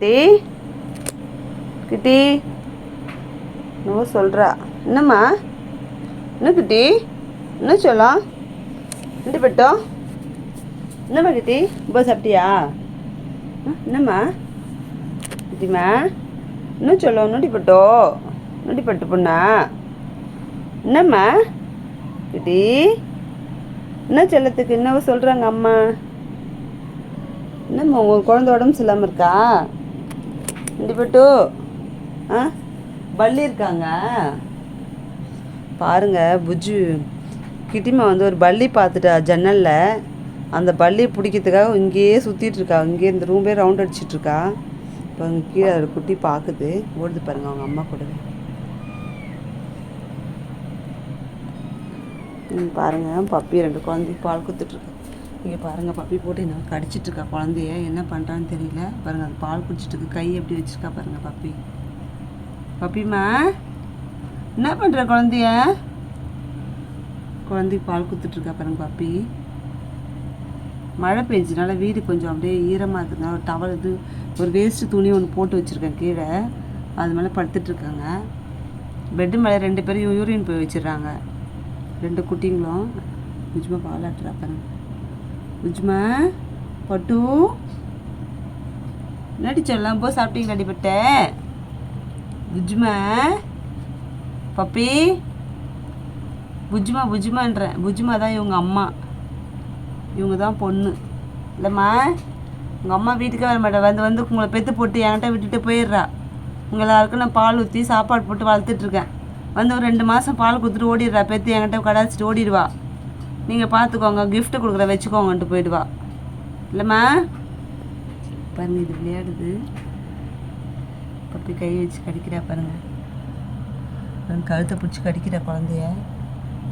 கிட்டி கிட்டி என்னவோ சொல்கிறா. என்னம்மா? என்ன கிட்டி? என்ன சொல்லலாம்? ரெண்டு பட்டோம். என்னம்மா கிட்டி? ரொம்ப சாப்பிட்டியா? என்னம்மா கிட்டிம்மா? என்ன சொல்ல? நொடி பட்டோ நொடி பட்டு பொண்ணா? என்னம்மா கிட்டி? என்ன செல்லத்துக்கு என்னவோ சொல்கிறாங்க அம்மா. என்னம்மா உங்கள் குழந்தை உடம்பு சரியில்லாமல் இருக்கா? கண்டிப்பட்டு ஆ பள்ளி இருக்காங்க பாருங்க. புஜ்ஜு கிட்டிமா வந்து ஒரு பள்ளி பார்த்துட்டா ஜன்னலில். அந்த பள்ளி பிடிக்கிறதுக்காக இங்கேயே சுற்றிட்டு இருக்கா. இங்கேயே இந்த ரூமே ரவுண்ட் அடிச்சிட்ருக்கா. இப்போ அங்கே கீழே ஒரு குட்டி பார்க்குது. ஓடுது பாருங்கள் அவங்க அம்மா கூடவே. பாருங்கள் பப்பி ரெண்டு குழந்தைக்கு பால் கொடுத்துட்ருக்கு. இங்கே பாருங்கள் பப்பி போட்டு என்ன கடிச்சிட்ருக்கா குழந்தைய. என்ன பண்ணுறான்னு தெரியல. பாருங்கள் அது பால் குடிச்சிட்ருக்கு. கை எப்படி வச்சுருக்கா பாருங்கள் பப்பி. பப்பிம்மா என்ன பண்ணுற குழந்தைய? குழந்தைக்கு பால் கொடுத்துட்ருக்கா பாருங்கள் பப்பி. மழை பெஞ்சதுனால வீடு கொஞ்சம் அப்படியே ஈரமாக இருக்குதுனால ஒரு டவல் இது ஒரு வேஸ்ட்டு துணி ஒன்று போட்டு வச்சுருக்கேன் கீழே. அது மேலே படுத்துட்ருக்காங்க. பெட்டு மேலே 2 பேரும் யூரின் போய் வச்சிடுறாங்க. 2 குட்டிங்களும். புஜ்மா பாலாட்டுறா பாருங்க. புஜ்மா பட்டு நடி சொல்லலாம். போ சாப்பிட்டீங்களா அடிப்பட்ட புஜ்மா? பப்பி புஜ்மா புஜ்மான்றேன். புஜ்மா தான் இவங்க அம்மா. இவங்க தான் பொண்ணு இல்லைம்மா. உங்கள் அம்மா வீட்டுக்கே வர மாட்டேன். வந்து உங்களை பெற்று போட்டு என்கிட்ட விட்டுட்டு போயிடுறா. உங்கள் எல்லாருக்கும் நான் பால் ஊற்றி சாப்பாடு போட்டு வளர்த்துட்ருக்கேன். வந்து ஒரு 2 மாதம் பால் கொடுத்துட்டு ஓடிடுறா. பெற்று என்கிட்ட கடாச்சிட்டு ஓடிடுவா. நீங்கள் பார்த்துக்கோங்க, கிஃப்ட்டு கொடுக்குற வச்சுக்கோங்கன்ட்டு போயிடுவா. இல்லைம்மா பாருங்கள் இது விளையாடுது. பப்பி கை வச்சு கடிக்கிறா பாருங்கள். கழுத்தை பிடிச்சி கடிக்கிறா குழந்தைய.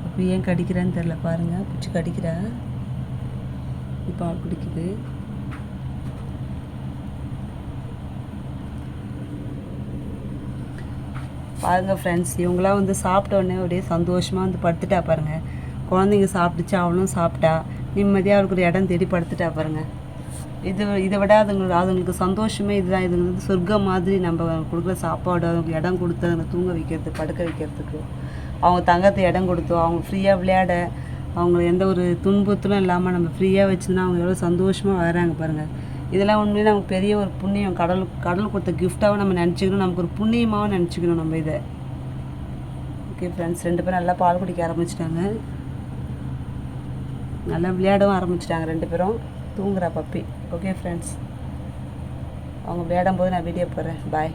பப்பி ஏன் கடிக்கிறான்னு தெரில பாருங்கள். பிடிச்சி கடிக்கிறா. பால் குடிக்குது. பாருங்கள் ஃப்ரெண்ட்ஸ், இவங்களாம் வந்து சாப்பிட்ட உடனே அப்படியே சந்தோஷமாக வந்து படுத்துட்டா பாருங்கள். குழந்தைங்க சாப்பிட்டுச்சு, அவளும் சாப்பிட்டா. நிம்மதியாக அவளுக்கு ஒரு இடம் தேடி படுத்துட்டா பாருங்கள். இதை விட அதுங்களுக்கு சந்தோஷமே இதுதான். இது வந்து சொர்க்கம் மாதிரி நம்ம கொடுக்குற சாப்பாடு, அவங்களுக்கு இடம் கொடுத்து அவங்க தூங்க வைக்கிறது, படுக்க வைக்கிறதுக்கு, அவங்க தங்கத்தை இடம் கொடுத்தோம், அவங்க ஃப்ரீயாக விளையாட, அவங்க எந்த ஒரு துன்புறுத்தலும் இல்லாமல் நம்ம ஃப்ரீயாக வச்சுருந்தா அவங்க எவ்வளோ சந்தோஷமாக வராங்க பாருங்கள். இதெல்லாம் உண்மையிலே நமக்கு பெரிய ஒரு புண்ணியம். கடல் கொடுத்த கிஃப்டாகவும் நம்ம நினச்சிக்கணும். நமக்கு ஒரு புண்ணியமாகவும் நினச்சிக்கணும் நம்ம இதை. ஓகே ஃப்ரெண்ட்ஸ், 2 பேரும் நல்லா பால் குடிக்க ஆரம்பிச்சிட்டாங்க. நல்லா விளையாடவும் ஆரம்பிச்சிட்டாங்க 2 பேரும். தூங்குறா பப்பி. ஓகே ஃப்ரெண்ட்ஸ், அவங்க விளையாடும் போது நான் வீடியோ போடுறேன். பாய்.